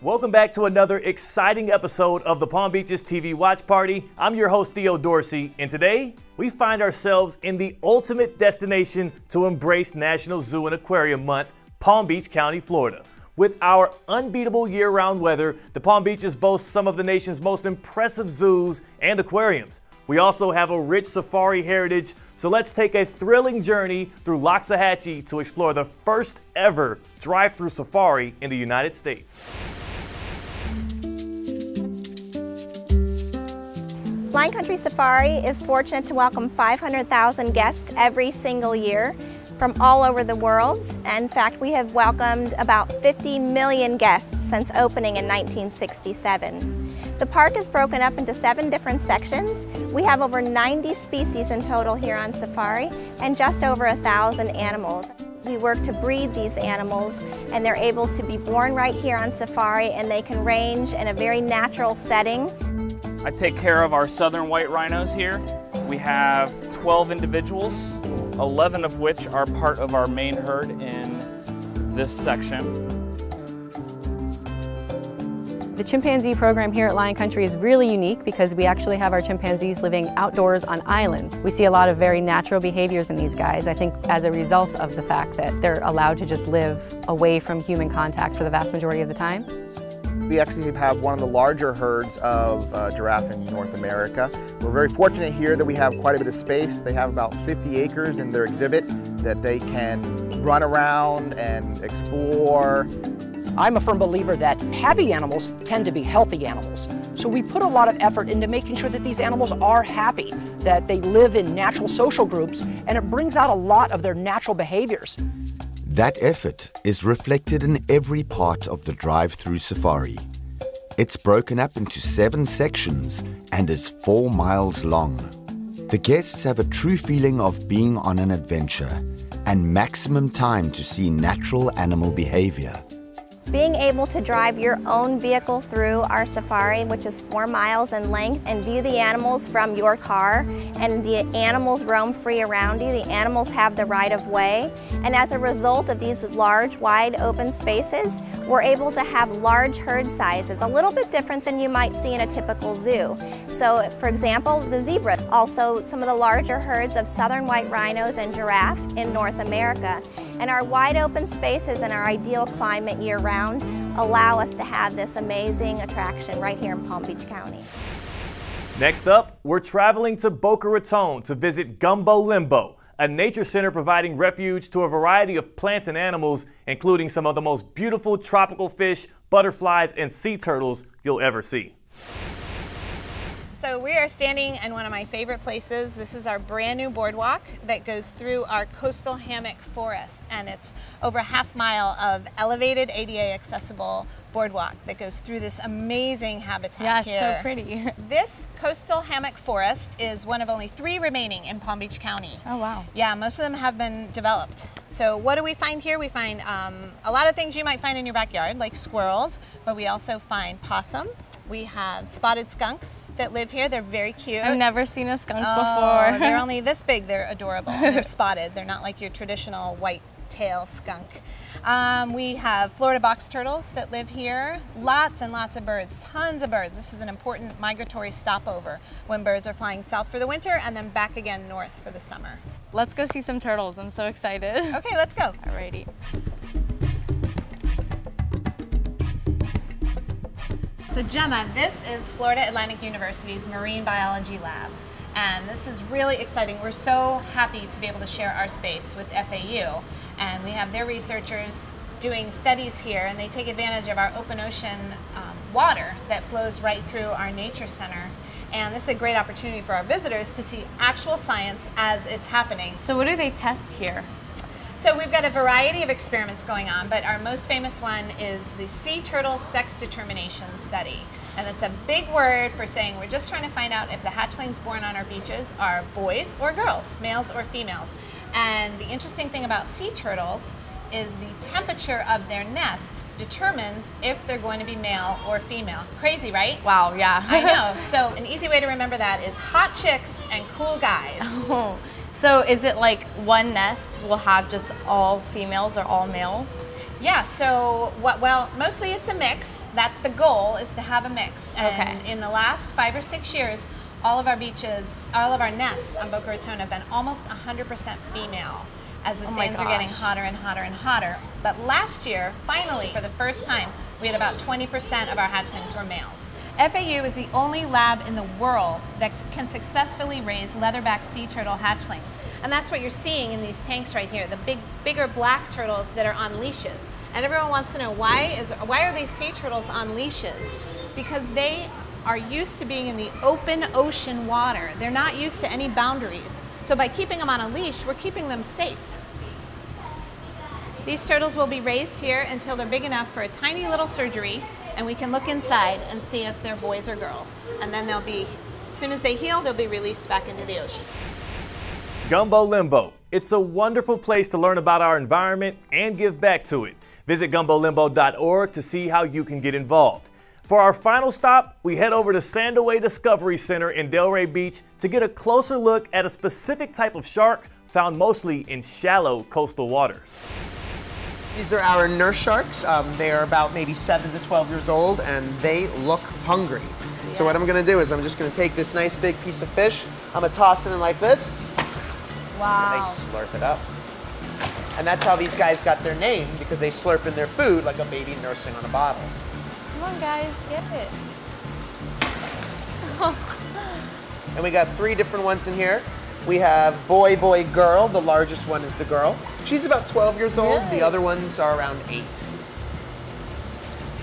Welcome back to another exciting episode of the Palm Beaches TV Watch Party. I'm your host, Theo Dorsey, and today we find ourselves in the ultimate destination to embrace National Zoo and Aquarium Month, Palm Beach County, Florida. With our unbeatable year-round weather, the Palm Beaches boast some of the nation's most impressive zoos and aquariums. We also have a rich safari heritage, so let's take a thrilling journey through Loxahatchee to explore the first ever drive-thru safari in the United States. Lion Country Safari is fortunate to welcome 500,000 guests every single year from all over the world. In fact, we have welcomed about 50 million guests since opening in 1967. The park is broken up into 7 different sections. We have over 90 species in total here on safari and just over 1,000 animals. We work to breed these animals, and they're able to be born right here on safari, and they can range in a very natural setting. I take care of our southern white rhinos here. We have 12 individuals, 11 of which are part of our main herd in this section. The chimpanzee program here at Lion Country is really unique because we actually have our chimpanzees living outdoors on islands. We see a lot of very natural behaviors in these guys, I think as a result of the fact that they're allowed to just live away from human contact for the vast majority of the time. We actually have one of the larger herds of giraffe in North America. We're very fortunate here that we have quite a bit of space. They have about 50 acres in their exhibit that they can run around and explore. I'm a firm believer that happy animals tend to be healthy animals. So we put a lot of effort into making sure that these animals are happy, that they live in natural social groups, and it brings out a lot of their natural behaviors. That effort is reflected in every part of the drive-thru safari. It's broken up into 7 sections and is 4 miles long. The guests have a true feeling of being on an adventure and maximum time to see natural animal behavior. Being able to drive your own vehicle through our safari, which is 4 miles in length, and view the animals from your car, and the animals roam free around you, the animals have the right of way, and as a result of these large, wide open spaces, we're able to have large herd sizes, a little bit different than you might see in a typical zoo. So, for example, the zebra, also some of the larger herds of southern white rhinos and giraffe in North America. And our wide open spaces and our ideal climate year-round allow us to have this amazing attraction right here in Palm Beach County. Next up, we're traveling to Boca Raton to visit Gumbo Limbo, a nature center providing refuge to a variety of plants and animals, including some of the most beautiful tropical fish, butterflies, and sea turtles you'll ever see. So we are standing in one of my favorite places. This is our brand new boardwalk that goes through our coastal hammock forest, and it's over a half mile of elevated ADA accessible boardwalk that goes through this amazing habitat here. Yeah, it's so pretty. This coastal hammock forest is one of only 3 remaining in Palm Beach County. Oh, wow. Yeah, most of them have been developed. So what do we find here? We find a lot of things you might find in your backyard, like squirrels, but we also find possum. We have spotted skunks that live here. They're very cute. I've never seen a skunk before. They're only this big. They're adorable. They're spotted. They're not like your traditional white tail skunk. We have Florida box turtles that live here. Lots and lots of birds, tons of birds. This is an important migratory stopover when birds are flying south for the winter and then back again north for the summer. Let's go see some turtles. I'm so excited. Okay, let's go. Alrighty. So Gemma, this is Florida Atlantic University's Marine Biology Lab, and this is really exciting. We're so happy to be able to share our space with FAU, and we have their researchers doing studies here, and they take advantage of our open ocean water that flows right through our nature center. And this is a great opportunity for our visitors to see actual science as it's happening. So what do they test here? So we've got a variety of experiments going on, but our most famous one is the sea turtle sex determination study. And it's a big word for saying we're just trying to find out if the hatchlings born on our beaches are boys or girls, males or females. And the interesting thing about sea turtles is the temperature of their nest determines if they're going to be male or female. Crazy, right? Wow, yeah. I know. So an easy way to remember that is hot chicks and cool guys. Oh. So is it like one nest will have just all females or all males? Yeah, so well, mostly it's a mix. That's the goal, is to have a mix. And in the last 5 or 6 years, all of our beaches, all of our nests on Boca Raton have been almost 100% female, as the sands are getting hotter and hotter and hotter. But last year, finally, for the first time, we had about 20% of our hatchlings were males. FAU is the only lab in the world that can successfully raise leatherback sea turtle hatchlings. And that's what you're seeing in these tanks right here, the bigger black turtles that are on leashes. And everyone wants to know, why are these sea turtles on leashes? Because they are used to being in the open ocean water. They're not used to any boundaries. So by keeping them on a leash, we're keeping them safe. These turtles will be raised here until they're big enough for a tiny little surgery, and we can look inside and see if they're boys or girls. And then they'll be, as soon as they heal, they'll be released back into the ocean. Gumbo Limbo. It's a wonderful place to learn about our environment and give back to it. Visit gumbolimbo.org to see how you can get involved. For our final stop, we head over to Sandoway Discovery Center in Delray Beach to get a closer look at a specific type of shark found mostly in shallow coastal waters. These are our nurse sharks. They are about maybe 7 to 12 years old, and they look hungry. Yeah. So what I'm going to do is I'm just going to take this nice big piece of fish. I'm going to toss it in like this. Wow. And they slurp it up. And that's how these guys got their name, because they slurp in their food like a baby nursing on a bottle. Come on, guys, get it. And we got 3 different ones in here. We have boy, boy, girl. The largest one is the girl. She's about 12 years old. Really? The other ones are around 8.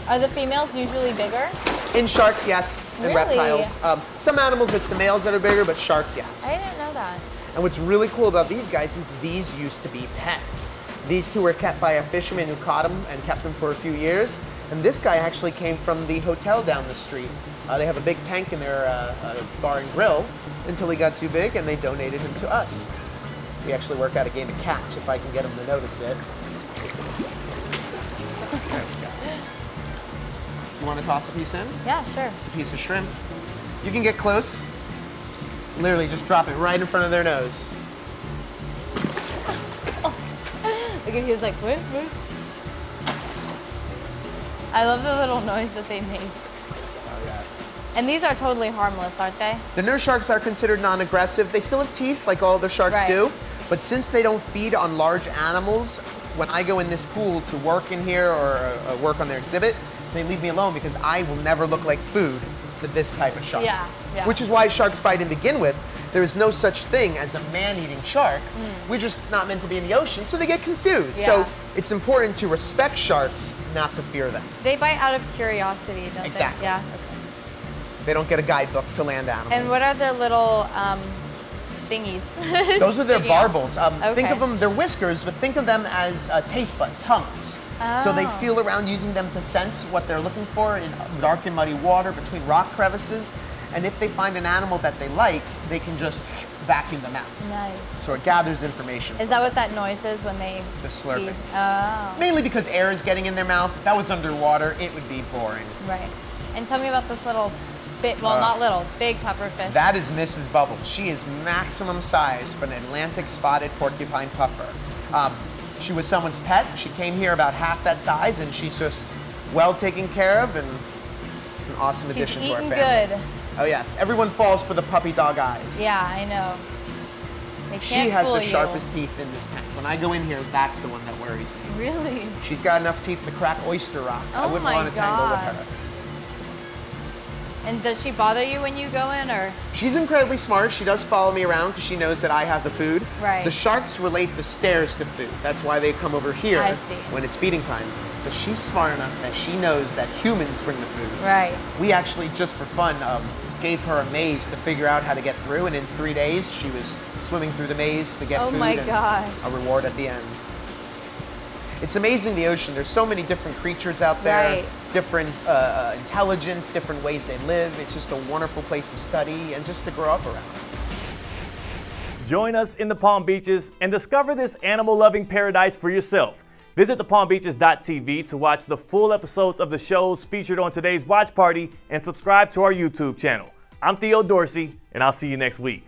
Are the females usually bigger? In sharks, yes. In Really? reptiles. Some animals, it's the males that are bigger, but sharks, yes. I didn't know that. And what's really cool about these guys is these used to be pets. These 2 were kept by a fisherman who caught them and kept them for a few years. And this guy actually came from the hotel down the street. They have a big tank in their bar and grill until he got too big, and they donated him to us. We actually work out a game of catch if I can get him to notice it. You want to toss a piece in? Yeah, sure. It's a piece of shrimp. You can get close. Literally just drop it right in front of their nose. Look at, he was like, what? I love the little noise that they make. Oh, yes. And these are totally harmless, aren't they? The nurse sharks are considered non-aggressive. They still have teeth like all the sharks do, but since they don't feed on large animals, when I go in this pool to work in here or work on their exhibit, they leave me alone because I will never look like food to this type of shark. Yeah. Which is why sharks bite to begin with. There is no such thing as a man-eating shark. We're just not meant to be in the ocean, so they get confused. Yeah. So it's important to respect sharks, not to fear them. They bite out of curiosity, don't Exactly. they? Yeah. They don't get a guidebook to land animals. And what are their little thingies? Those are their Sticking out. barbels. Okay. Think of them, they're whiskers, but think of them as taste buds, tongues. So they feel around using them to sense what they're looking for in dark and muddy water between rock crevices. And if they find an animal that they like, they can just vacuum them out. Nice. So it gathers information. Is that what that noise is when they The slurping. feed? Oh. Mainly because air is getting in their mouth. If that was underwater, it would be boring. Right. And tell me about this little bit, well, not little, big pufferfish. That is Mrs. Bubbles. She is maximum size for an Atlantic spotted porcupine puffer. She was someone's pet. She came here about half that size, and she's just well taken care of, and just an awesome addition to our family. Good. Oh yes, everyone falls for the puppy dog eyes. Yeah, I know. They can't She has fool the you. sharpest teeth in this tank. When I go in here, that's the one that worries me. Really? She's got enough teeth to crack oyster rock. I Oh wouldn't my want to tangle with God. her. And does she bother you when you go in, or? She's incredibly smart. She does follow me around because she knows that I have the food. Right. The sharks relate the stairs to food. That's why they come over here I see. when it's feeding time. But she's smart enough that she knows that humans bring the food. Right. We actually, just for fun, gave her a maze to figure out how to get through, and in 3 days she was swimming through the maze to get Oh food my and God. a reward at the end. It's amazing, the ocean. There's so many different creatures out there, Right. different intelligence, different ways they live. It's just a wonderful place to study and just to grow up around. Join us in the Palm Beaches and discover this animal-loving paradise for yourself. Visit thepalmbeaches.tv to watch the full episodes of the shows featured on today's watch party and subscribe to our YouTube channel. I'm Theo Dorsey, and I'll see you next week.